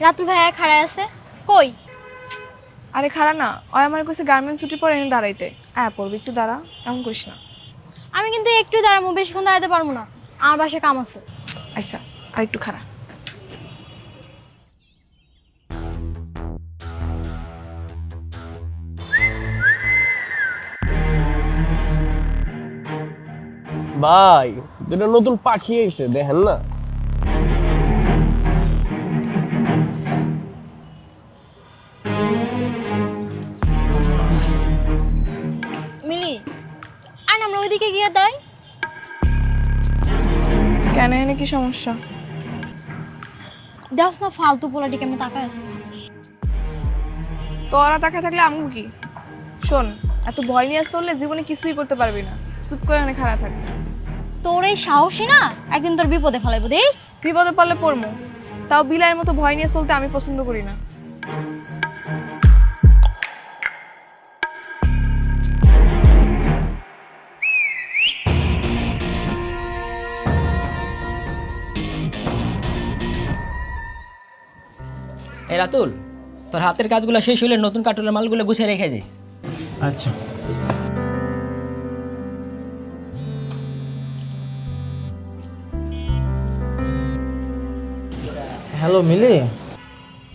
রাতুল ভাইয়া খাড়ায় আছে কই? আরে খাড়া না, ওই আমার কাছে গার্মেন্টস ছুটি পরে এনে দাঁড়াইতে। পড়বি একটু দাঁড়া, এমন করিস না। আমি কিন্তু একটু দাঁড়াবো, বেশিক্ষণ দাঁড়াতে পারবো না, আমার বাসায় কাম আছে। আচ্ছা, আর একটু খাড়া। ভাই দুটো নতুন পাখি এসে দেখেন না। মিলি আর আমরা ওইদিকে গিয়ে দাঁড়াই। কেন, এনে কি সমস্যা? দেখছ না ফালতু পোলাটি কেমন তাকায় আছে। তোরা তাকা থাকলে আমু কি? শোন, এত ভয় নিয়ে চললে জীবনে কিছুই করতে পারবি না। চুপ করে এনে খাড়া থাক। তোর এই সাহসী না একদিন তোর বিপদে ফেলাইবো দেখ। বিপদে পড়লে পড়মু, তাও বিলাইয়ের মতো ভয় নিয়ে চলতে আমি পছন্দ করি না। এই রাতুল, তোর হাতের কাজগুলো শেষ হলে নতুন কার্টুনের মালগুলো গুছিয়ে রেখে যাইস। আচ্ছা। হ্যালো মিলি।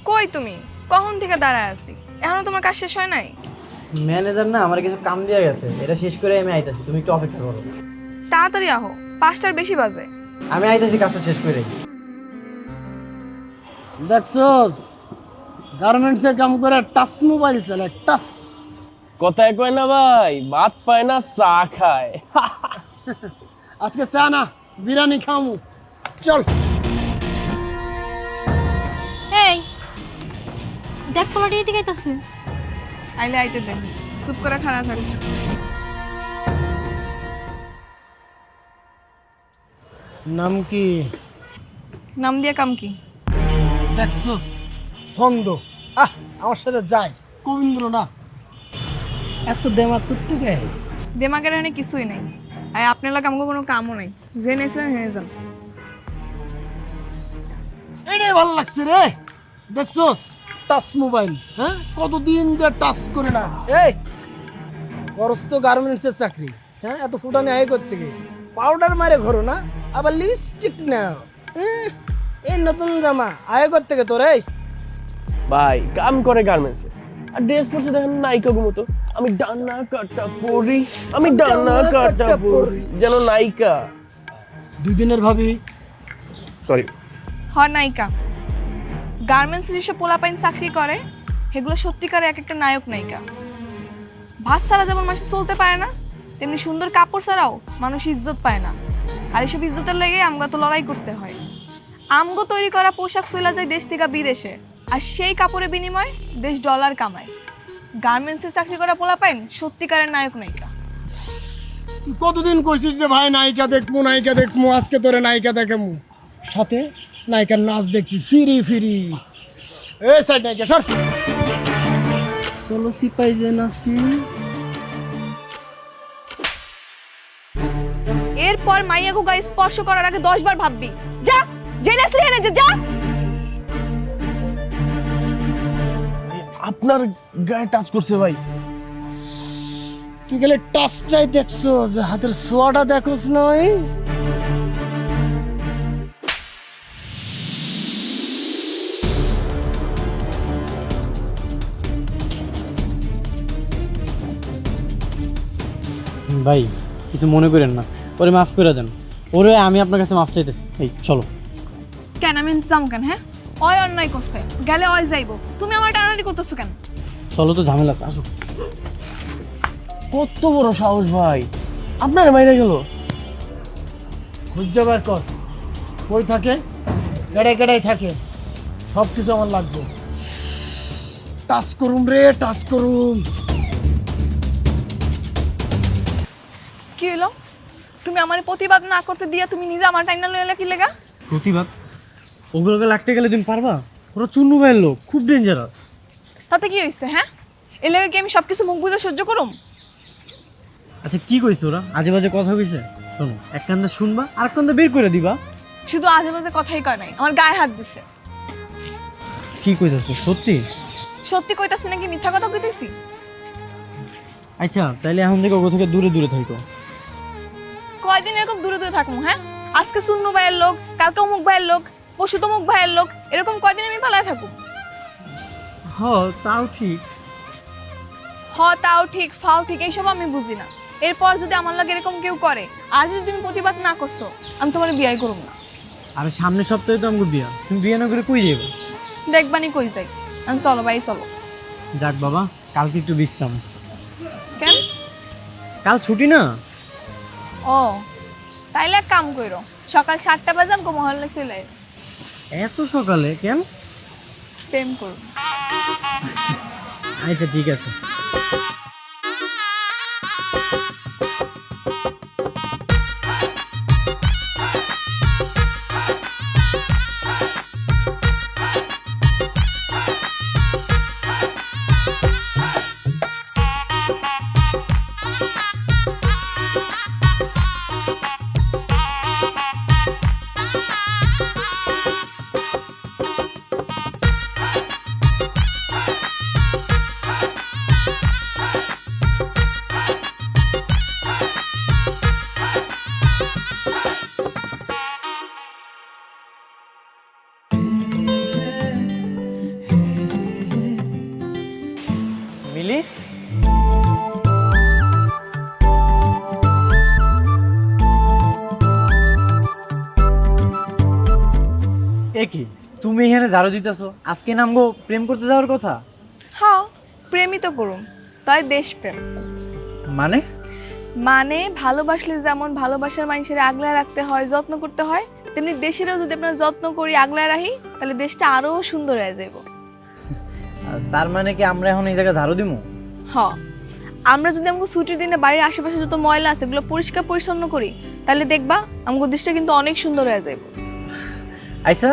কই তুমি? কখন থেকে দাঁড়ায় আছি, এখনো তোমার কাজ শেষ হয় নাই? ম্যানেজার না আমার কিছু কাম দিয়ে গেছে, এটা শেষ করে আমি আইতাছি, তুমি একটু অপেক্ষা করো। তাড়াতাড়ি আহো, 5টার বেশি বাজে। আমি আইতাছি কাজটা শেষ করে। দেখছস গার্মেন্টসে কাম করে টাচ মোবাইল চালে টাচ। কথায় কয় না ভাই, ভাত পায় না চা খায়। আজকে চা না বিরিয়ানি খামু, চল। এই দেখ পোলাটি এদিকে আইতাছে। আইলে আইতে দে, চুপ করে খাড়া থাক। নাম কি? নাম দিয়ে কাম কি? দেখছস ছন্দ। আমার সাথে যায় কবীন্দ্র না। এত দেমাগ করতে গে? দেমাগের এখানে কিছুই নেই। আর আপনার লাগে আমাকে কোনো কামও নেই, যে নেছিলেন হেরে যান। এটাই ভালো লাগছে রে। দেখছস টাচ মোবাইল, হ্যাঁ কতদিন যে টাচ করে না। এই করস তো গার্মেন্টসের চাকরি, হ্যাঁ এত ফুটানি আয় করতে গিয়ে পাউডার মারে ঘরো না, আবার লিপস্টিক নাও। এই নতুন জামা আয় করতে গে তোর। এই ভাই কাম করে গার্মেন্টসে, আর ড্রেস পরছে দেখেন নায়িকা মতো। আমি ডানা কাটা পরি, আমি ডানা কাটা পরি, যেন নায়িকা। 2 দিনের ভাবি। সরি। নায়িকা। গার্মেন্টসে যেসব পোলাপাইন চাকরি করে সেগুলো সত্যিকারে এক একটা নায়ক নায়িকা। ভাত ছাড়া যেমন মানুষ চলতে পারে না, তেমনি সুন্দর কাপড় ছাড়াও মানুষ ইজ্জত পায় না। আর এসব ইজ্জতের লেগে আমগো তো লড়াই করতে হয়। আমগো তৈরি করা পোশাক চলে যায় দেশ থেকে বিদেশে, আর সেই কাপড়ের বিনিময়ে দেশ ডলার কামায়। গার্মেন্টসে চাকরি করা পোলাপাইন সত্যিকারের নায়ক নায়িকা। তুই কতদিন কইছিস যে ভাই নায়িকা দেখবো নায়িকা দেখবো, আজকে তোরে নায়িকা দেখামু, সাথে নায়িকার নাচ দেখবি ফিরি ফিরি। এ সাইড নায়িকা সর। চলো সিপাই যে নাচি। এরপর মাইয়াগো গায়ে স্পর্শ করার আগে 10 বার ভাববি। যা, জেনে আসলি হেনে যা। আপনার গায়ে টাচ করছে ভাই। তুই গেলে টাচটাই দেখছো, যে হাতের ছোঁয়াটা দেখোস নয়। ভাই কিছু মনে করেন না, ওরে মাফ করে দেন। ওরে আমি আপনার কাছে মাফ চাইতেছি। এই চলো। কেন আমি ইন্তজাম কেন? হ্যাঁ, ওই অন্যায় করছে, গেলে ওই যাইবো। তুমি আমার টানাটানি করতেছো কেন? চলো তো, ঝামেলা আছে, আসো। কত বড় সাহস ভাই, আপনার মাইরা গেল। খুঁজে বার কর, কই থাকে, কেড়াই কেড়াই থাকে, সব কিছু আমার লাগবে। টাচ করুম রে, টাচ করুম। কি হলো? তুমি আমার প্রতিবাদ না করতে দিয়া তুমি নিজে আমার টাইনা লইলা কি লেগা? প্রতিবাদ? ওগুলোকে লাগতে গেলে তুমি পারবা? ওরা চুন্নু ভাইয়ের লোক, খুব ডেঞ্জারাস। তাতে কি হইছে? হ্যাঁ, এর লেগে কি আমি সবকিছু মুখ বুঝে সহ্য করুম? আচ্ছা কি কইছ ওরা? আজে বাজে কথা কইছে? শোনো, এক কান্দে শুনবা আর এক কান্দে বের করে দিবা। শুধু আজে বাজে কথাই কয় নাই, আমার গায়ে হাত দিছে। কি কইতাছো সত্যি? সত্যি কইতাছি নাকি মিথ্যা কথা কইতেছি? আচ্ছা তাইলে এখন থেকে ওগো থেকে দূরে দূরে থাকো। কয়দিন এরকম দূরে দূরে থাকবো? হ্যাঁ, আজকে শূন্য ভাইয়ের লোক, কালকে অমুক ভাইয়ের লোক, পরশু তমুক ভাইয়ের লোক, এরকম কয়দিন আমি পালায় থাকবো? হ তাও ঠিক। তাও ঠিক, ফাও ঠিক, এইসব আমি বুঝি না। এরপর যদি আমার লাগে এরকম কেউ করে, আর যদি তুমি প্রতিবাদ না করছো, আমি তোমার বিয়ে করব না। আরে সামনের সপ্তাহে তো আমাকে বিয়া, তুমি বিয়ে না করে কই যাবে? দেখবানি কই যাই আমি। চলো ভাই চলো। যাক বাবা, কালকে একটু বিশ্রাম। কেন? কাল ছুটি না। ও তাইলে এক কাম করো, সকাল 7টা বাজে আমাকে মহল্লা চলে আয়। এত সকালে কেন? প্রেম করো। আচ্ছা ঠিক আছে। মিলি, এ কি তুমি এখানে ঝাড়ু দিতেছো? আজকে নামগো প্রেম করতে যাওয়ার কথা। হ্যাঁ, প্রেমই তো করুম, তাই দেশপ্রেম। মানে? মানে ভালোবাসলে যেমন ভালোবাসার মানুষের আগলায় রাখতে হয়, যত্ন করতে হয়, তেমনি দেশেরও যদি আমরা যত্ন করি, আগলায় রাখি, তাহলে দেশটা আরো সুন্দর হয়ে যাইব। তার মানে কি আমরা এখন এই জায়গায় ঝাড়ু দিমু? হ্যাঁ, আমরা যদি আমাকে ছুটির দিনে বাড়ির আশেপাশে যত ময়লা আছে এগুলো পরিষ্কার পরিচ্ছন্ন করি, তাহলে দেখবা আমাকে দেশটা কিন্তু অনেক সুন্দর হয়ে যাইব। আচ্ছা,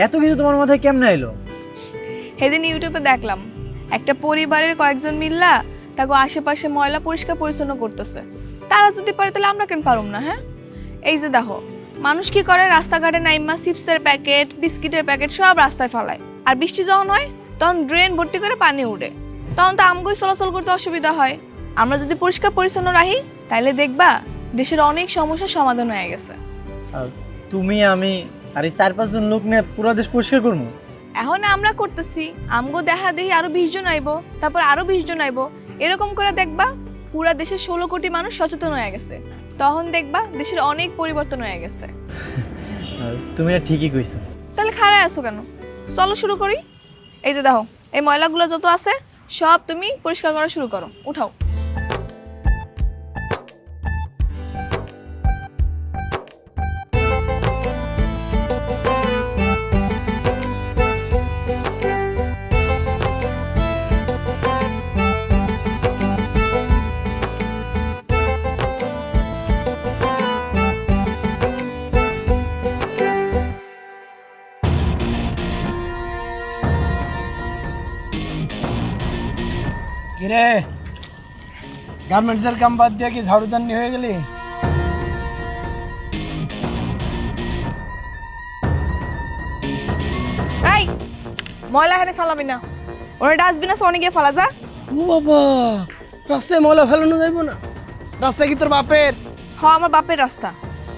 এত কিছু তোমার মাথায় কেমনে এলো? সেদিন ইউটিউবে দেখলাম একটা পরিবারের কয়েকজন মিল্লা তাকে আশেপাশে ময়লা পরিষ্কার পরিচ্ছন্ন করতেছে। তারা যদি পারে তাহলে আমরা কেন পারুম না? হ্যাঁ, এই যে দেখো মানুষ কি করে, রাস্তাঘাটে নাইমা চিপসের প্যাকেট, বিস্কিটের প্যাকেট সব রাস্তায় ফেলায়, আর বৃষ্টি যখন হয় তখন ড্রেন ভর্তি করে পানি উঠে, তখন তো আমগোই চলাচল করতে অসুবিধা হয়। আমরা যদি পরিষ্কার পরিচ্ছন্ন রাখি তাহলে দেখবা দেশের অনেক সমস্যার সমাধান হয়ে গেছে। তুমি, আমি আর এই 4-5 জন লোক নিয়ে পুরো দেশ পরিষ্কার করবো। এখন আমরা করতেছি, আমগো দেখা দেখি আরো 20 জন আইবো, তারপর আরো 20 জন আইবো, এরকম করে দেখবা পুরা দেশের 16 কোটি মানুষ সচেতন হয়ে গেছে। তখন দেখবা দেশের অনেক পরিবর্তন হয়ে গেছে। তুমি ঠিকই কইছো। তাহলে খাড়ায় আছো কেন? চলো শুরু করি। এই যে দেখো এই ময়লাগুলো যত আছে সব তুমি পরিষ্কার করা শুরু করো, উঠাও। কিরে, গার্মেন্টসের কাম বাদ দিয়ে কি ঝাড়ুদানি হয়ে গেলি? এই ময়লা এখানে ফেলাবি না, ওরা ডাস্টবিন আছে অনেক গিয়ে ফেলা যা। ও বাবা, রাস্তায় ময়লা ফেলানো যাইব না? রাস্তা কি তোর বাপের? আমার বাপের রাস্তা,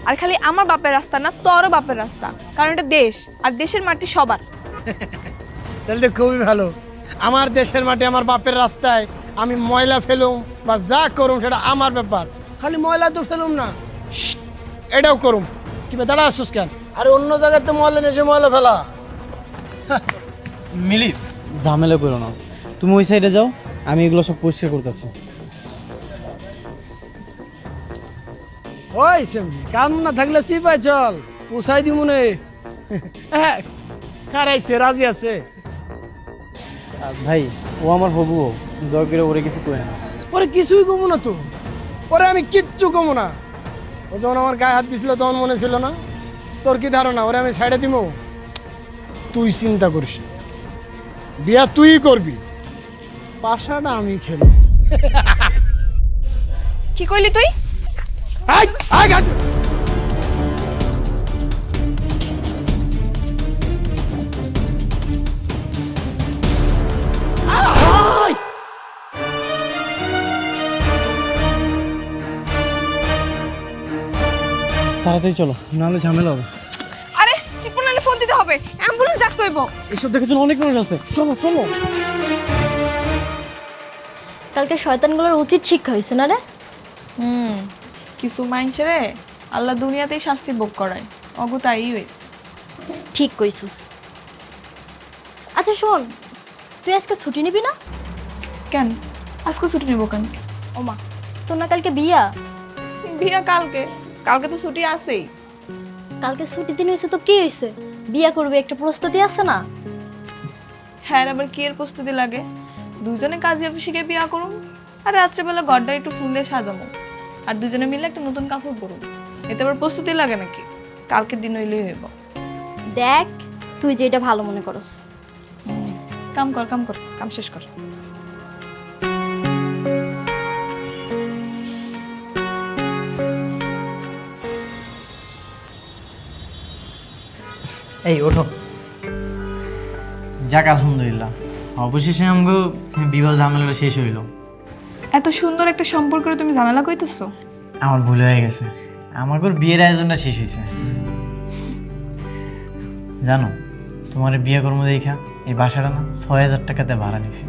আর খালি আমার বাপের রাস্তা না, তোরও বাপের রাস্তা, কারণ এটা দেশ, আর দেশের মাটি সবার। তাহলে তো খুবই ভালো। আমার দেশের মাটি, আমার বাপের রাস্তায় আমি ময়লা ফেলুম বা যা করুম সেটা আমার ব্যাপার। খালি ময়লা তো ফেলুম না, এটাও করুম। কি দাঁড়া আসুস কেন? আরে অন্য জায়গাতে ময়লা নেছে ময়লা ফেলা। মিলি, ঝামেলা করো না, তুমি ওই সাইডে যাও, আমি এগুলো সব পরিষ্কার করতেছি। ওই সেমনি কাম না থাকলে চিপাই চল, পোষাই দি মনে। কারাইছে, রাজি আছে। ভাই ও আমার হবু, দয়া করে ওরে কিছু করে না। ওরে কিছুই কমো না তো, ওরে আমি কিচ্ছু কমো না। ও যখন আমার গায়ে হাত দিছিল তখন মনে ছিল না? তোর কি ধারণা ওরে আমি ছাইড়ে দিব? তুই চিন্তা করিস, বিয়া তুই করবি, পাশাটা আমি খেলব। কি কইলি তুই? তাড়াতাড়ি চলো, নাহলে ঝামেলা হবে। আরে টিপনালে ফোন দিতে হবে, অ্যাম্বুলেন্স ডাকতে হইব। এইসব দেখার জন্য অনেক মানুষ আছে, চলো চলো। কালকে শয়তানগুলোর উচিত শিক্ষা হয়েছে না রে? কিছু মাইনসেরে আল্লাহ দুনিয়াতেই শাস্তি ভোগ করায়, অগু তাই হয়েছে। ঠিক কইছিস। আচ্ছা শোন, তুই আজকে ছুটি নিবি না? কেন আজকে ছুটি নেবো কেন? ওমা, তোর না কালকে বিয়া? বিয়া কালকে, কালকে তো ছুটি আছেই। কালকে ছুটির দিন হয়েছে তো কি হয়েছে? বিয়া করবে একটা প্রস্তুতি আছে না? হ্যাঁ, আবার কি এর প্রস্তুতি লাগে? দুজনে কাজী অফিসে গিয়ে বিয়া করুম, আর রাত্রেবেলা ঘরটা একটু ফুল দিয়ে সাজামো, আর দুজনে মিলে একটা নতুন কাপড় পরুম। এতে আবার প্রস্তুতি লাগে নাকি? কালকের দিন হইলেই হইব। দেখ, তুই যেটা ভালো মনে করস। কাম কর, কাম কর, কাম শেষ কর। এই ওঠো। যাক আলহামদুলিল্লাহ, অবশেষে আমগো বিবাহ ঝামেলাটা শেষ হইল। এত সুন্দর একটা সম্পর্কে তুমি ঝামেলা কইতেছো? আমার ভুল হয়ে গেছে, আমাগোর বিয়ের আয়োজনটা শেষ হয়েছে। জানো, তোমার বিয়ে কর্ম দেখা এই বাসাটা না ৬,০০০ টাকাতে ভাড়া নিছি।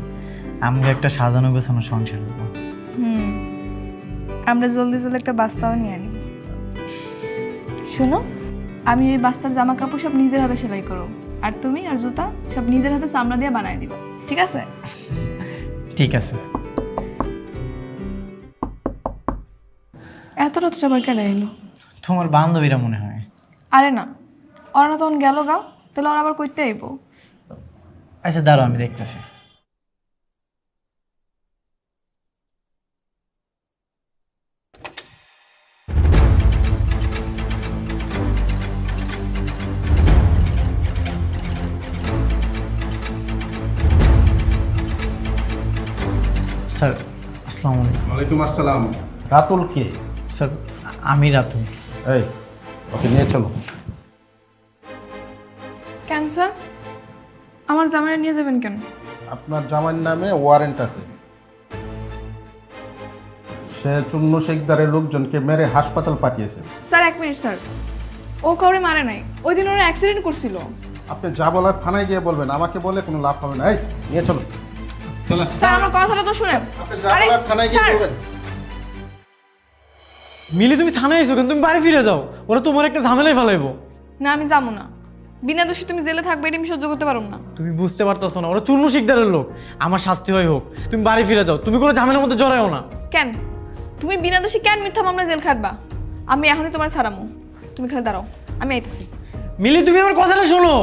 আমগো একটা সাজানো গোছানো সংসার হইব। আমরা জলদি জলদি একটা বাচ্চাও নিয়ে আনি। শোনো, আমি ওই বাচ্চার জামা কাপড় সব নিজের হাতে সেলাই করো, আর তুমি আর জুতা সব নিজের হাতে চামড়া দিয়ে বানাই দিবা, ঠিক আছে? ঠিক আছে। এত রাত আবার কেন এলো? তোমার বান্ধবীরা মনে হয়। আরে না, ওরা না তখন গেল গা, তাহলে ওরা আবার কইতে আইব। আচ্ছা দাঁড়াও, আমি দেখতেছি। স্যার আসসালামু আলাইকুম। ওয়ালাইকুম আসসালাম। রাতুল কে? স্যার আমি রাতুল। এই, ওকে নিয়ে চলো। কেন স্যার, আমার জামাইরা নিয়ে যাবেন কেন? আপনার জামাইয়ের নামে ওয়ারেন্ট আছে। সে চুন্নু শেখদারের লোকজনকে মেরে হাসপাতাল পাঠিয়েছে। স্যার এক মিনিট স্যার, ও কাউরে মারে নাই, ওই দিন ওরা অ্যাক্সিডেন্ট করছিল। আপনি যা বলার থানায় গিয়ে বলবেন, আমাকে বলে কোনো লাভ হবে না। এই নিয়ে চলো। স্যার আমার কথাটা তো শুনেন। আপনি যা বলার থানায় গিয়ে বলবেন। মিলি তুমি থানায় এসো কেন? তুমি বাড়ি ফিরে যাও, ওরা তোমার একটা ঝামেলায় ফেলাইবো। না আমি যাবো না, বিনা দোষী তুমি জেলে থাকবে এটা আমি সহ্য করতে পারবো না। তুমি বুঝতে পারতেছো না, ওরা চুন্নু শিকদারের লোক। আমার শাস্তি হয় হোক, তুমি বাড়ি ফিরে যাও, তুমি কোনো ঝামেলার মধ্যে জড়াও না। কেন তুমি বিনা দোষী কেন মিথ্যা মামলা জেল খাটবা? আমি এখনই তোমার ছাড়ামো, তুমি খালি দাঁড়াও, আমি আইতেছি। মিলি তুমি আমার কথাটা শোনো।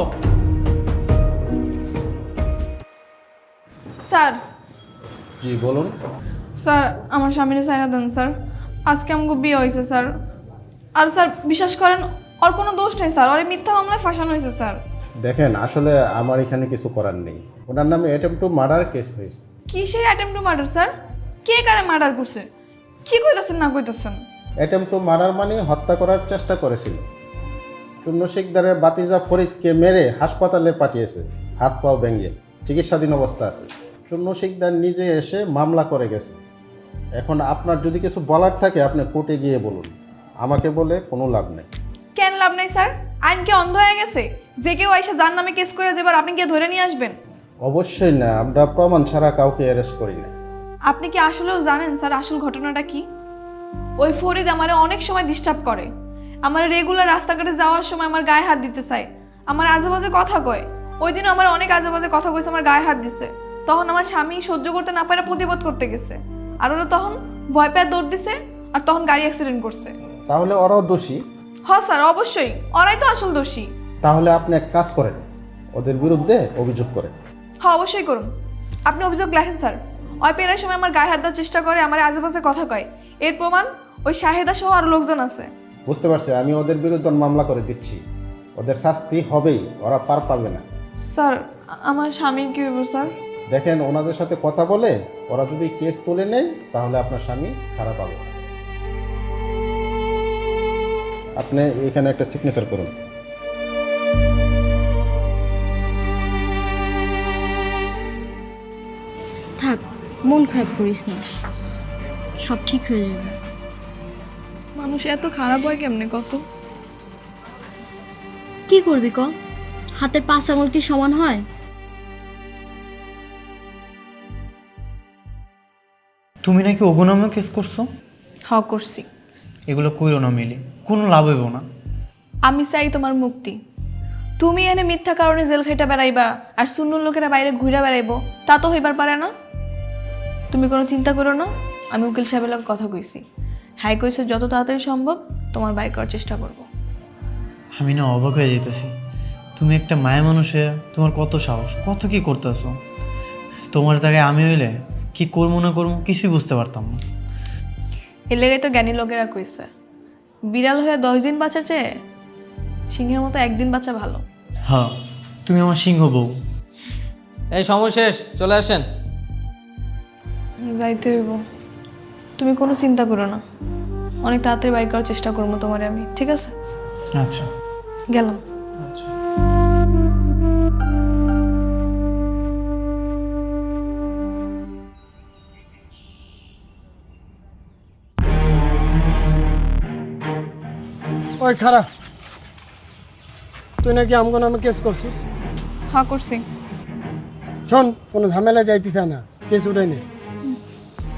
স্যার, জি বলুন। স্যার আমার স্বামীর সাইনা দেন স্যার, আজকে আমাকে বিয়ে হয়েছে স্যার। আর স্যার বিশ্বাস করেন, ওর কোনো দোষ নেই স্যার, ওর মিথ্যা মামলায় ফাঁসানো হয়েছে স্যার। দেখেন, আসলে আমার এখানে কিছু করার নেই। ওনার নামে অ্যাটেম্প টু মার্ডার কেস হয়েছে। কিসের অ্যাটেম্প টু মার্ডার স্যার? কে কারে মার্ডার করছে? কি কইতাছেন না কইতাছেন? অ্যাটেম্প টু মার্ডার মানে হত্যা করার চেষ্টা করেছিল। চুন্নু শেখদারের বাতিজা ফরিদকে মেরে হাসপাতালে পাঠিয়েছে, হাত পাও ভেঙে চিকিৎসাধীন অবস্থা আছে। চুন্নু শেখদার নিজে এসে মামলা করে গেছে। এখন আপনার যদি কিছু বলার থাকে আপনি কোর্টে গিয়ে বলুন, আমাকে বলে কোনো লাভ নেই। কেন লাভ নাই স্যার? আইন কি অন্ধ হয়ে গেছে? যে কেউ আইসা যার নামে কেস করে যাবার আপনি গিয়ে ধরে নিয়ে আসবেন? অবশ্যই না, আমরা প্রমাণ ছাড়া কাউকে অ্যারেস্ট করি না। আপনি কি আসলেও জানেন স্যার আসল ঘটনাটা কি? ওই ফরিদ আমারে অনেক সময় ডিস্টার্ব করে, আমার রেগুলার রাস্তাঘাটে যাওয়ার সময় আমার গায়ে হাত দিতে চায়, আমার আজেবাজে কথা কয়। ওই দিনও আমার অনেক আজেবাজে কথা কইছে, আমার গায়ে হাত দিছে। তখন আমার স্বামী সহ্য করতে না পারে প্রতিবাদ করতে গেছে, আর ওরা তখন ভয় পেয়ে দৌড় দিছে, আর তখন গাড়ি অ্যাক্সিডেন্ট করছে। তাহলে ওরাও দোষী? হ্যাঁ স্যার অবশ্যই, ওরাই তো আসল দোষী। তাহলে আপনি এক কাজ করেন, ওদের বিরুদ্ধে অভিযোগ করেন। হ্যাঁ অবশ্যই করুন, আপনি অভিযোগ লেখেন স্যার। ওই পেরার সময় আমার গায়ে হাত দেওয়ার চেষ্টা করে, আমার আজেবাজে কথা কয়, এর প্রমাণ ওই শাহেদা সহ আরো লোকজন আছে। বুঝতে পারছি, আমি ওদের বিরুদ্ধে মামলা করে দিচ্ছি। ওদের শাস্তি হবেই, ওরা পার পাবে না। স্যার আমার স্বামীর কি হইব স্যার? দেখেন, ওনাদের সাথে কথা বলে ওরা যদি কেস তুলে নেয় তাহলে আপনার স্বামী ছাড়া পাবে। আপনি এখানে একটা সিগনেচার করুন। থাক, মন খারাপ করিস না, সব ঠিক হয়ে যাবে। মানুষ এত খারাপ হয় কেমনে কত? কি করবি ক? হাতের 5 আঙুল কি সমান হয়? তুমি নাকি অগুনামে কেস করছো? করছি। এগুলো কইরো না মিলি, কোনো লাভ হইব না। আমি চাই তোমার মুক্তি। তুমি এনে মিথ্যা কারণে জেল খাইটা বেড়াইবা আর সুন্নুর লোকেরা বাইরে ঘুরে বেড়াইবো, তা তো হইবার পারে না। তুমি কোনো চিন্তা করো না, আমি উকিল সাহেবের লগে কথা কইছি। হ্যাঁ কইছে যত তাড়াতাড়ি সম্ভব তোমার বাইর করার চেষ্টা করব। আমি না অবাক হয়ে যেতেছি, তুমি একটা মায়া মানুষে তোমার কত সাহস, কত কি করতেছো। তোমার জায়গায় আমি হইলে কি করবো না করবো কিছুই বুঝতে পারতাম না। এর লেগে তো জ্ঞানী লোকেরা কইছে, বিড়াল হয়ে 10 দিন বাঁচার চেয়ে সিংহের মতো একদিন বাঁচা ভালো। হ্যাঁ, তুমি আমার সিংহ বউ। এই সময় শেষ, চলে আসেন। যাইতে হইব। তুমি কোনো চিন্তা করো না, অনেক তাড়াতাড়ি বাইর করার চেষ্টা করবো তোমারে আমি, ঠিক আছে? আচ্ছা, গেলাম। ওই খারাপ, তুই নাকি আমগো নামে কেস করছিস? হ্যাঁ করছি। শোন, কোনো ঝামেলা যাইতে চায় না, কেস উঠাই নে।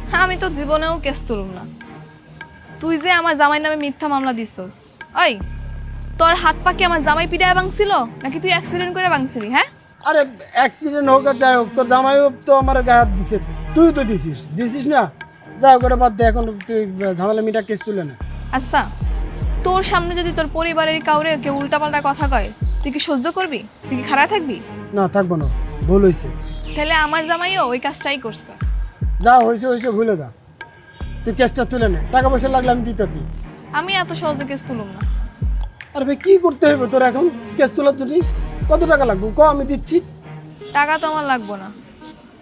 হ্যাঁ, আমি তো জীবনেও কেস তুলুম না। তুই যে আমার জামাই নামে মিথ্যা মামলা দিছস, ওই তোর হাত পা কি আমার জামাই পিটায় ভাঙছিল নাকি তুই অ্যাক্সিডেন্ট করে ভাঙছিলি? হ্যাঁ, আরে অ্যাক্সিডেন্ট হোক আর যাই হোক, তোর জামাইও তো আমার গায়ে হাত দিছে, তুই তো দিছিস না? যাই হোক, ওটা বাদ দে, এখন তুই ঝামেলা মিটা কেস তুলে না। আচ্ছা, তোর সামনে যদি তোর পরিবারের কাউরে কেউ উল্টাপাল্টা কথা কয়, তুই কি সহ্য করবি? তুই কি খারাপ থাকবি? না, থাকবো না, ভুল হয়েছে। তাহলে আমার জামাইও ওই কাজটাই করছে। যা হয়েছে হয়েছে, ভুলে যা, তুই কেসটা তুলে নে, টাকা পয়সা লাগলে আমি দিতেছি। আমি এত সহজে কেস তুলুম না। আরে ভাই, কি করতে হবে তোর এখন কেস তোলার জন্য? কত টাকা লাগবে ক, আমি দিচ্ছি। টাকা তো আমার লাগবো না,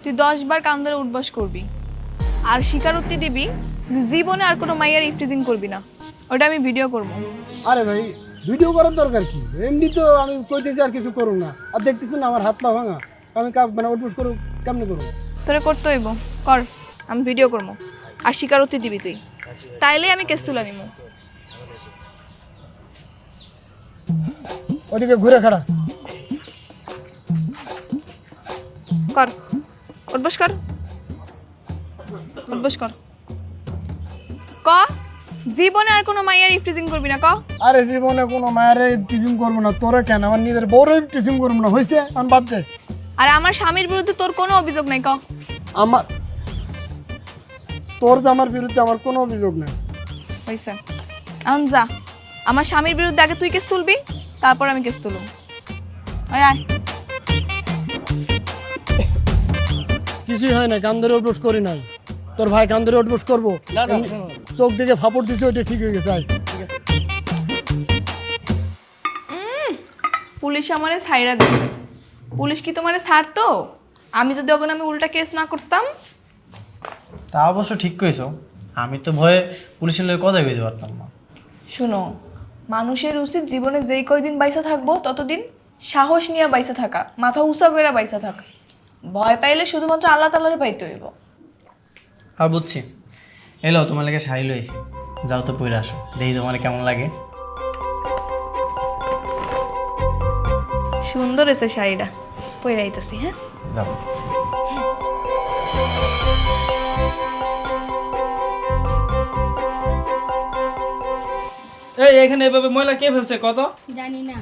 তুই 10 বার কান ধরে উঠবাস করবি আর স্বীকারোক্তি দিবি যে জীবনে আর কোনো মাইয়ার ইফটিজিং করবি না। ওটা আমি ভিডিও করবো। আরে ভাই, ভিডিও করার দরকার কি? এমনি তো আমি কইতেছি আর কিছু করুন না, আর দেখতেছি না আমার হাত পা ভাঙা, আমি মানে উঠবস করু কেমনি করবো? তোরে করতে হইব, কর, আমি ভিডিও করবো আর স্বীকারোক্তি দিবি তুই, তাইলে আমি কেস তুলে নিব। ওদিকে ঘুরে খাড়া কর, উঠবস কর, উঠবস কর। ক জীবনে আর কোনো মাইয়ার ইফটিজিং করবি না, ক। আরে জীবনে কোনো মায়ের টিচিং করবো না, তোরে কেন, আমার নিজের বড় টিচিং করবো না, হয়েছে, আমি বাদ দে। আর আমার স্বামীর বিরুদ্ধে তোর কোনো অভিযোগ নাই, ক। আমার তোর জামার বিরুদ্ধে আমার কোনো অভিযোগ নেই। হয়েছে, এখন যা, আমার স্বামীর বিরুদ্ধে আগে তুই কেস তুলবি, তারপর আমি কেস তুলব। ওই আয়। কিছুই হয় না, কান ধরে উঠবস করি নাই, তোর ভাই কান ধরে উঠবস করবো, চোখ দিকে ফাপড় দিছে, ওইটা ঠিক হয়ে গেছে। আয়, পুলিশ আমারে ছাইরা দিছে। পুলিশ কি তোমারে ছাড়তো? আমি যদি ওখানে আমি উল্টা কেস না করতাম? তা অবশ্য ঠিক কইছো, আমি তো ভয়ে পুলিশের লোক কথাই কইতে পারতাম না। শুনো, মানুষের উচিত জীবনে যেই কয়দিন বাইসা থাকবো ততদিন সাহস নিয়ে বাইসা থাকা, মাথা উঁচা করে বাইসা থাকা। ভয় পাইলে শুধুমাত্র আল্লাহ তাআলারে পাইতে হইব। আর বুঝছি, এলো তোমার লাগে শাড়ি লইছি, যাও তো পরে আসো, দেখি তোমার কেমন লাগে। সুন্দর এসে শাড়িটা, পরে আইতাছি। হ্যাঁ, যাও। এই এখানে এভাবে ময়লা কে ফেলছে কত? জানি না।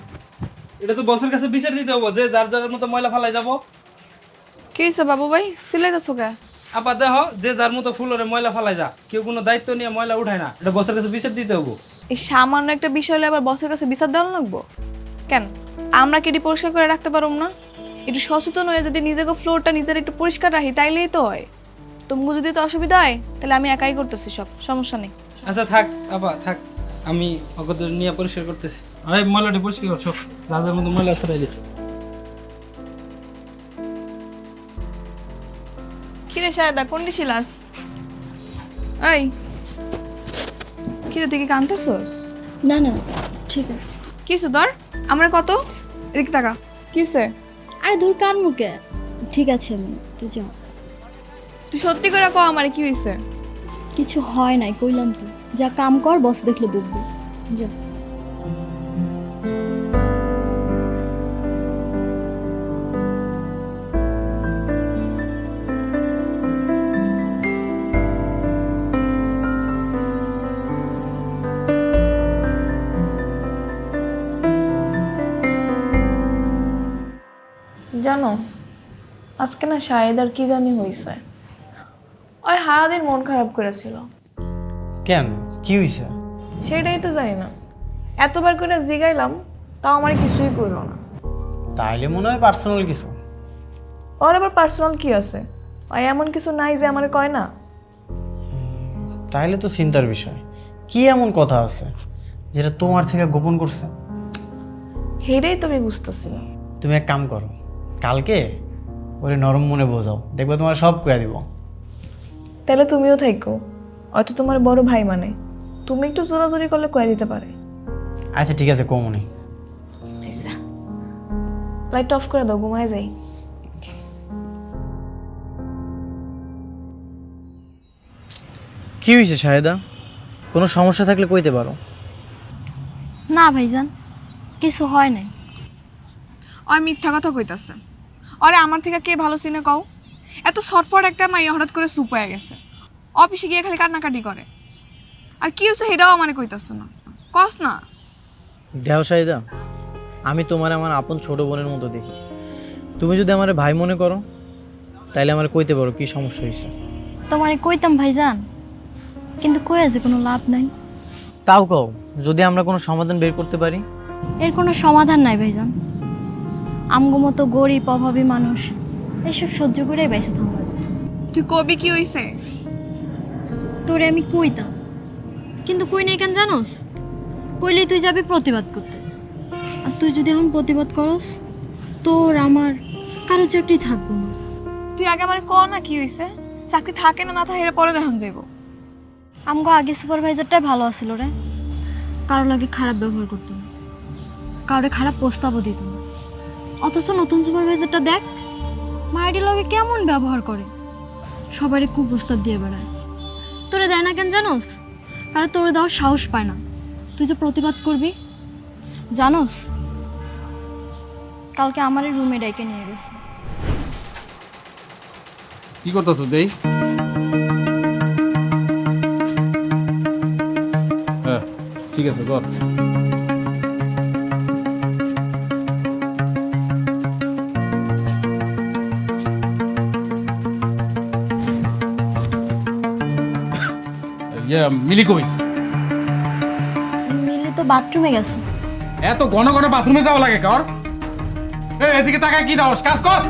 এটা তো বসের কাছে বিচার দিতে হবো যে যার যার মতো ময়লা ফালাই যাব। কি হয়েছে বাবু ভাই, সিলাইতেছো কে? আপা দেহ যে যার মতো ফুলরে ময়লা ফালাই যা, কেউ কোনো দায়িত্ব নিয়ে ময়লা উঠায় না, এটা বসের কাছে বিচার দিতে হবো। এই সামান্য একটা বিষয় হলে আবার বসের কাছে বিচার দেওয়া লাগবো কেন? আমরা কি এটি পরিষ্কার করে রাখতে পারবো না? একটু সচেতন হয়ে যদি নিজেকে ফ্লোরটা নিজের একটু পরিষ্কার রাখি তাইলেই তো হয়। তোমাকে যদি তো অসুবিধা হয় তাহলে আমি একাই করতেছি, সব সমস্যা নেই। আচ্ছা থাক আপা থাক, আমি ওকে নিয়ে পরিষ্কার করতেছি। আরে ময়লাটি পরিষ্কার কর, সব যার যার মতো ময়লা ফেলাই দিই। কিরে শায়দা, কোন ছিলাস? এই কিরে, তুই কি কাঁদতেছস? না না, ঠিক আছে। কি হয়েছে তোর? আমরা কত এদিকে টাকা কি হয়েছে? আরে দূর কান মুখে, ঠিক আছে আমি, তুই যা। তুই সত্যি করে ক আমারে কি হয়েছে? কিছু হয় নাই, কইলাম তো। যা কাম কর, বস দেখলে বুঝবো, যা। জানো আজকে না শাহেদার কি জানি হয়েছে, ওই সারাদিন মন খারাপ করেছিল। কেন, কি হয়েছে? সেটাই তো জানি না, এতবার করে জিগাইলাম তাও আমার কিছুই করলো না। তাইলে মনে হয় পার্সোনাল কিছু। ওর আবার পার্সোনাল কি আছে? ওই এমন কিছু নাই যে আমার কয় না। তাইলে তো চিন্তার বিষয়। কি এমন কথা আছে যেটা তোমার থেকে গোপন করছে? হেরেই তুমি বুঝতেছি না। তুমি এক কাম করো, কালকে ওরে নরম মনে বোঝাও, দেখবে তোমার সব কয়া দিব। তাহলে তুমিও থাকো, হয়তো তোমার বড় ভাই মানে, তুমি একটু জোরাজোরি করলে কয়ে দিতে পারে। আচ্ছা ঠিক আছে, কমনি। লাইট অফ করে দাও, ঘুমায় যাই। কি হয়েছে শাহেদা? কোনো সমস্যা থাকলে কইতে পারো। না ভাইজান, কিছু হয় নাই। ওই মিথ্যা কথা কইতাছে। আরে আমার থেকে কে ভালো চিনে কও? এত ছটফট একটা মাইয়া হঠাৎ করে চুপ হয়ে গেছে, অফিসে গিয়ে খালি কান্নাকাটি করে। আর কি হচ্ছে সেটাও আমারে কইতাছে না, কস না। দেহ শাহেদা, আমি তোমার আমার আপন ছোট বোনের মতো দেখি। তুমি যদি আমার ভাই মনে করো তাইলে আমার কইতে পারো কি সমস্যা হয়েছে। তোমারে কইতাম ভাইজান, কিন্তু কইয়া যে কোনো লাভ নাই। তাও কও, যদি আমরা কোনো সমাধান বের করতে পারি। এর কোনো সমাধান নাই ভাইজান। আমগো মতো গরিব অভাবী মানুষ এসব সহ্য করেই বেঁচে থাকবো। তুই কবি কি হইছে? তোরে আমি কইতাম, কিন্তু কই নাই কেন জানোস? কইলেই তুই যাবি প্রতিবাদ করতে, আর তুই যদি এখন প্রতিবাদ করস তোর আমার কারো চাকরি থাকবো না। তুই আগে আমার ক না কি হইছে, চাকরি থাকে না না থাকে এটা পরে দেখান যাইব। আমগো আগে সুপারভাইজারটাই ভালো আছিল রে, কারো লাগে খারাপ ব্যবহার করতো না, কারোর খারাপ প্রস্তাবও দিত না। অথচ নতুন সুপারভাইজারটা দেখ, মায়ের লগে কেমন ব্যবহার করে, সবারই কুপ্রস্তাব দিয়ে বেড়ায়। তোরে দেয় না কেন জানোস? কারণ তোরে দেওয়ার সাহস পায় না। তুই যে প্রতিবাদ করবি, জানোস কালকে আমার রুমে ডেকে নিয়ে গেছে। কি করতেছো দেই? হ্যাঁ ঠিক আছে কর। মিলি কই? মিলি তো বাথরুমে গেছে। এত ঘন ঘন বাথরুমে যাওয়া লাগে কর? এদিকে তাকায় কি দাও, কাজ কর।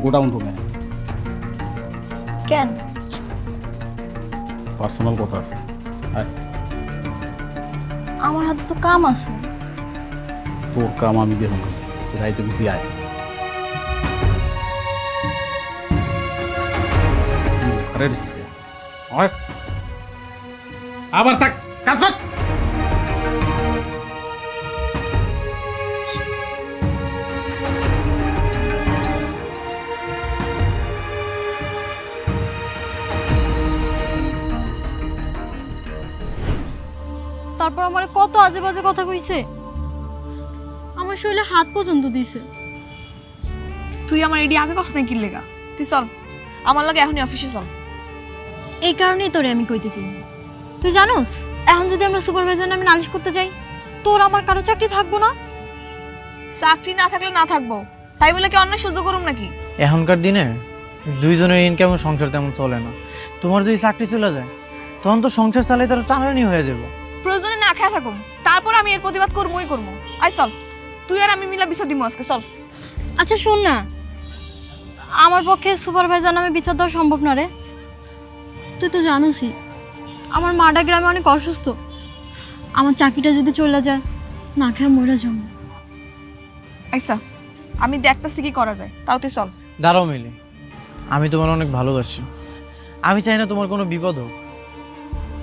গোডাউন রুমে কেন? পার্সোনাল কথা আছে। আমার হাতে তো কাম আছে। তোর কাম আমি দেখুন, তুই রাইতে বুঝি আয়। আবার থাক, কাজ কর। তারপর আমার কত আজে বাজে কথা কইছে, আমার শরীরে হাত পর্যন্ত দিছে। তুই আমার এডি আগে কস নাই কি লেগা? তুই চল আমার লাগে এখনই অফিসে চল। এই কারণেই তোরে আমি কইতে চাই। তুই জানোস এখন যদি আমরা সুপারভাইজার নামে নালিশ করতে যাই, তোর আমার কারো চাকরি থাকবো না। চাকরি না থাকলে না থাকবো, তাই বলে কি অন্যায় সহ্য করুম নাকি? এখনকার দিনে দুইজনের ইনকাম সংসার তেমন চলে না। তোমার যদি চাকরি চলে যায় তখন তো সংসার চালাই তারা টানানি হয়ে যাবো। প্রয়োজনে না খেয়ে থাকুম, তারপর আমি এর প্রতিবাদ করবই করবো। আয় চল, তুই আর আমি মিলা বিচার দিব আজকে, চল। আচ্ছা শোন না, আমার পক্ষে সুপারভাইজার নামে বিচার দেওয়া সম্ভব না রে। তুই তো জানোসই আমার মাটা গ্রামে অনেক অসুস্থ। আমার চাকরিটা যদি চলে যায়, না খেয়ে মরে যাবো। আচ্ছা আমি দেখতেছি কি করা যায়, তাও তুই চল। দাঁড়াও মিলি, আমি তোমার অনেক ভালোবাসি। আমি চাই না তোমার কোনো বিপদ হোক।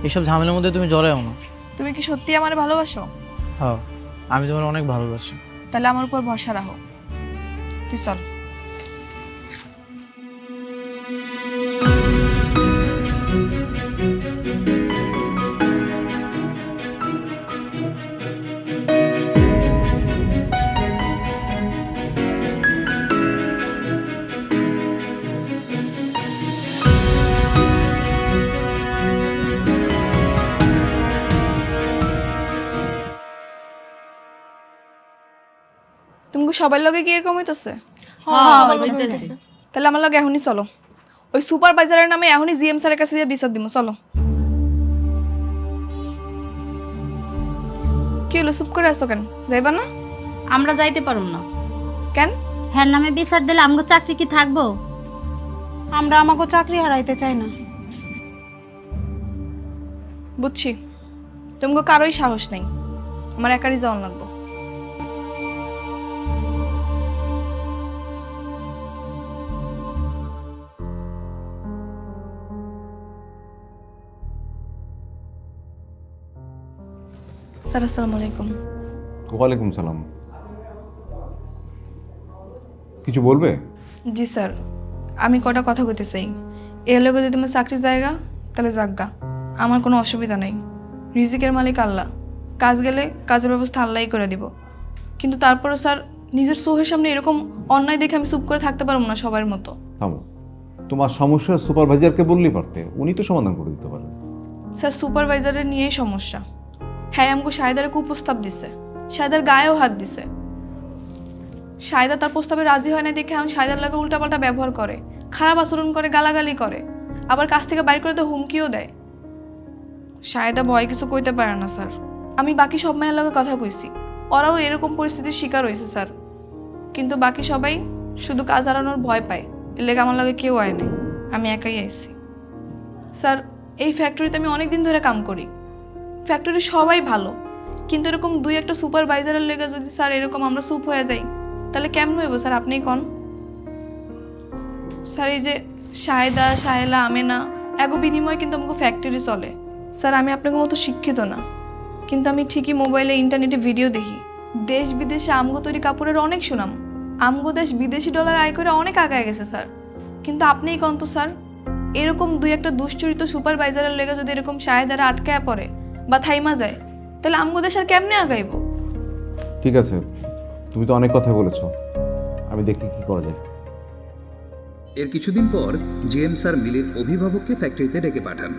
এইসব ঝামেলার মধ্যে তুমি জড়াও না। তুমি কি সত্যি আমার ভালোবাসো? হ্যাঁ, আমি তোমার অনেক ভালোবাসি। তাহলে আমার উপর ভরসা রাখো, তুই চল। তোমাকে সবার লগে কি এরকম হইতেছে? তাহলে আমার লগে এখনই চলো, ওই সুপারভাইজারের নামে এখনই জিএম স্যারের কাছে দিয়ে বিচার দিব। চলো। কি হলো, চুপ করে আছো কেন? যাইবা না? আমরা যাইতে পারুম না। কেন? হ্যাঁ নামে বিচার দিলে আমগো চাকরি কি থাকবো? আমরা আমাকে চাকরি হারাইতে চাই না। বুঝছি, তোমাকে কারোই সাহস নেই, আমার একারই যাওয়ান লাগবো। স্যার আসসালামু আলাইকুম। ওয়ালাইকুম সালাম। কিছু বলবে? জি স্যার, আমি কটা কথা কইতে চাই। এর লগে যদি তোমার চাকরির জায়গা তাহলে যাজ্ঞা, আমার কোনো অসুবিধা নেই। রিজিকের মালিক আল্লাহ, কাজ গেলে কাজের ব্যবস্থা আল্লাহই করে দিব। কিন্তু তারপরও স্যার, নিজের চোখের সামনে এরকম অন্যায় দেখে আমি চুপ করে থাকতে পারবো না সবার মতো। থামো, তোমার সমস্যা সুপারভাইজারকে বললেই পারতে, উনি তো সমাধান করে দিতে পারেন। স্যার সুপারভাইজারের নিয়েই সমস্যা। হ্যাঁ আমাকে শাহেদারে কুপ্রস্তাব দিছে, শাহেদার গায়েও হাত দিছে। শাহেদা তার প্রস্তাবে রাজি হয় না দেখে আমি শাহেদার লাগে উল্টাপাল্টা ব্যবহার করে, খারাপ আচরণ করে, গালাগালি করে, আবার কাজ থেকে বাইর করে তো হুমকিও দেয়। শাহেদা ভয় কিছু কইতে পারে না স্যার। আমি বাকি সব মায়ের লগে কথা কইছি, ওরাও এরকম পরিস্থিতির শিকার হয়েছে স্যার। কিন্তু বাকি সবাই শুধু কাজ হারানোর ভয় পায়, এর লেগে আমার লগে কেউ আয় নাই, আমি একাই আইছি। স্যার এই ফ্যাক্টরিতে আমি অনেক দিন ধরে কাম করি, ফ্যাক্টরি সবাই ভালো, কিন্তু এরকম দুই একটা সুপারভাইজারের লেগে যদি স্যার এরকম আমরা চুপ হয়ে যাই তাহলে কেমন হইব স্যার? আপনিই কন। স্যার এই যে শাহেদা, শাহেলা, আমেনা, এগো বিনিময়ে কিন্তু আমাকে ফ্যাক্টরি চলে। স্যার আমি আপনাকে মতো শিক্ষিত না, কিন্তু আমি ঠিকই মোবাইলে ইন্টারনেটে ভিডিও দেখি, দেশ বিদেশে আমগো তৈরি কাপড়ের অনেক সুনাম, আমগো দেশ বিদেশি ডলার আয় করে অনেক আগায় গেছে স্যার। কিন্তু আপনিই কন তো স্যার, এরকম দুই একটা দুশ্চরিত সুপারভাইজারের লেগে যদি এরকম শাহেদারা আটকায় পড়ে বা থাইমা যায় তাহলে আমগো দেশ আর কেমনে আগাইব? ঠিক আছে, তুমি তো অনেক কথা বলেছো, আমি দেখি কি করা যায়। এর কিছুদিন পর জিএম স্যার মিলির অভিভাবককে ফ্যাক্টরিতে ডেকে পাঠান।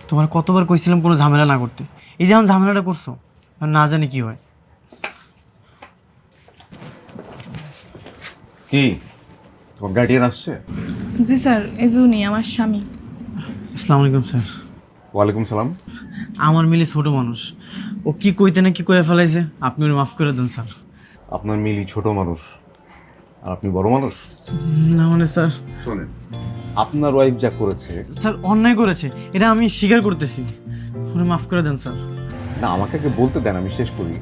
তোমার কতবার কইছিলাম কোনো ঝামেলা না করতে, এই যেমন ঝামেলাটা করছো, আর না জানি কি হয়। কি তোমার গার্ডিয়ান আসছে? জি স্যার, এজুনি আমার স্বামী। আসসালামু আলাইকুম স্যার। ওয়ালাইকুম সালাম। আমার মিলি ছোট মানুষ, ও কি কইতে না কি কয়ে ফেলাইছে, আপনি ওর মাফ করে দেন স্যার। আপনার মিলি ছোট মানুষ আর আপনি বড় মানুষ? না মানে স্যার, শোনেন, আপনার ওয়াইফ যা করেছে, স্যার অন্যায় করেছে, এটা আমি স্বীকার করতেছি, ওরে মাফ করে দেন স্যার। না আমাকে আগে বলতে দেন, আমি শেষ করি।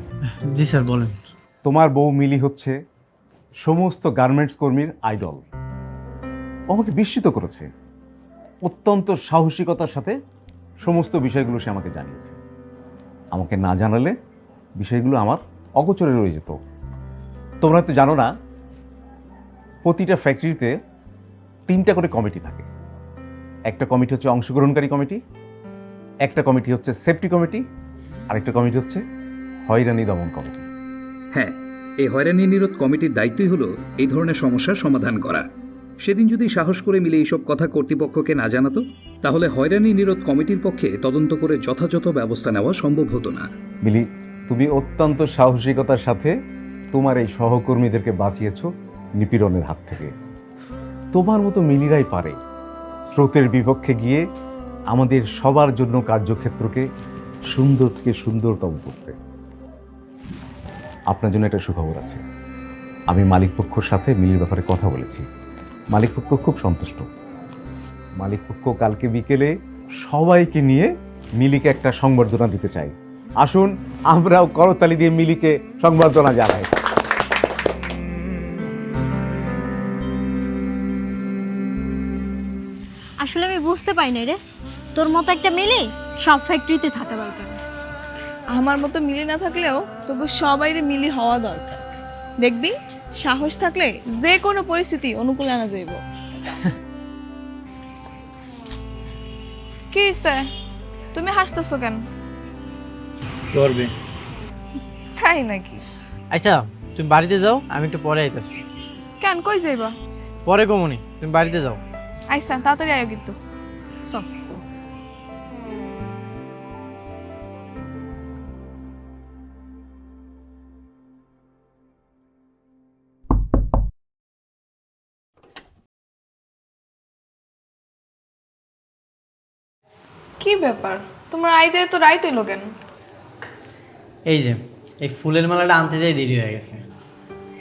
জি স্যার বলেন। তোমার বউ মিলি হচ্ছে সমস্ত গার্মেন্টস কর্মীর আইডল। ও আমাকে বিস্মিত করেছে, অত্যন্ত সাহসিকতার সাথে সমস্ত বিষয়গুলো সে আমাকে জানিয়েছে। আমাকে না জানালে বিষয়গুলো আমার অগোচরে রয়ে যেত। তোমরা তো জানো না, প্রতিটা ফ্যাক্টরিতে 3টা করে কমিটি থাকে। একটা কমিটি হচ্ছে অংশগ্রহণকারী কমিটি, একটা কমিটি হচ্ছে সেফটি কমিটি, আর একটা কমিটি হচ্ছে হয়রানি দমন কমিটি। হ্যাঁ, এই হয়রানি নিরোধ কমিটির দায়িত্বই হলো এই ধরনের সমস্যার সমাধান করা। সেদিন যদি সাহস করে মিলে এইসব কথা কর্তৃপক্ষকে না জানাতো তাহলে হয়রানি নিরোধ কমিটির পক্ষে তদন্ত করে যথাযথ ব্যবস্থা নেওয়া সম্ভব হতো না। মিলি, তুমি অত্যন্ত সাহসিকতার সাথে তোমার এই সহকর্মীদেরকে বাঁচিয়েছো নিপীড়নের হাত থেকে। তোমার মতো মিলিরাই পারে স্রোতের বিপক্ষে গিয়ে আমাদের সবার জন্য কার্যক্ষেত্রকে সুন্দর থেকে সুন্দরতম করতে। আপনার জন্য একটা সুখবর আছে, আমি মালিকপক্ষের সাথে মিলির ব্যাপারে কথা বলেছি। মালিকপক্ষ খুব সন্তুষ্ট। মালিকপক্ষ কালকে বিকেলে সবাইকে নিয়ে মিলিকে একটা সংবর্ধনা দিতে চাই। আসুন আমরাও করতালি দিয়ে মিলিকে সংবর্ধনা জানাই। আসলে আমি বুঝতে পারি না রে, তোর মতো একটা মেলে সব ফ্যাক্টরিতে থাকা দরকার। আমার মতো মিলি না থাকলেও তোকে সবাইরে মিলি হওয়া দরকার। দেখবি সাহস থাকলে যে কোনো পরিস্থিতি অনুকূলে আনা যাইব। কি স্যার, তুমি হাসতেছো কেন? করবে তাই নাকি? আচ্ছা তুমি বাড়িতে যাও, আমি একটু পরে আইতাছি। কেন, কই যাইবা? পরে কমনি, তুমি বাড়িতে যাও। আইসা তাড়াতাড়ি আয়ো কিন্তু। চল। কি ব্যাপার তোমার আইতে তো রাইত হইলো কেন? এই যে এই ফুলের মালাটা আনতে যাই দেরি হয়ে গেছে।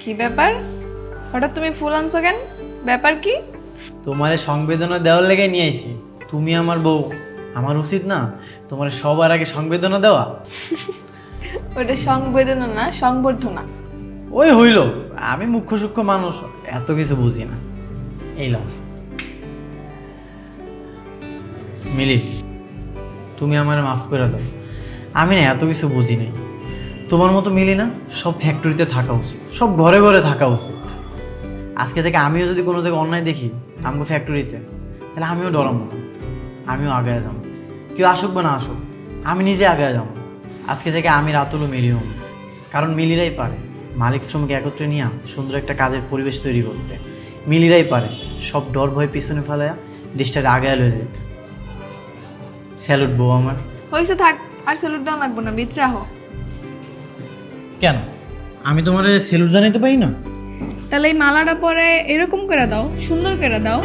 কি ব্যাপার হঠাৎ তুমি ফুল আনছো কেন? ব্যাপার কি? তোমারে সংবেদনা দেওয়ার লেগে নিয়ে আইছি। তুমি আমার বউ, আমার উচিত না তোমার সবার আগে সংবেদনা দেওয়া? ওটা সংবেদনা না, সংবর্ধনা। ওই হইল, আমি মুখ্য সূক্ষ্ম মানুষ, এত কিছু বুঝি না। এই লাও মিলি, তুমি আমার মাফ করে দাও, আমি না এত কিছু বুঝি নাই। তোমার মতো মিলি না সব ফ্যাক্টরিতে থাকা উচিত, সব ঘরে ঘরে থাকা উচিত। আজকে থেকে আমিও যদি কোনো জায়গায় অন্যায় দেখি আমগো ফ্যাক্টরিতে, তাহলে আমিও ডরাবো না, আমিও আগে যাবো। কেউ আসুক বা না আসুক, আমি নিজে আগে যাবো। আজকে থেকে আমি রাতুলও মিলি হব, কারণ মিলিরাই পারে মালিক শ্রমিক একত্রে নিয়ে সুন্দর একটা কাজের পরিবেশ তৈরি করতে। মিলিরাই পারে সব ডর ভয় পিছনে ফেলাইয়া দেশটাকে আগে লয়ে যেতে। স্যালুট বউ আমার। হয়েছে থাক, আর স্যালুট দেওয়া লাগবে না, বিচ্রা হো। কেন আমি তোমার স্যালুট জানাইতে পারি না? তাহলে এই মালাটা পরে এরকম করে দাও, সুন্দর করে দাও।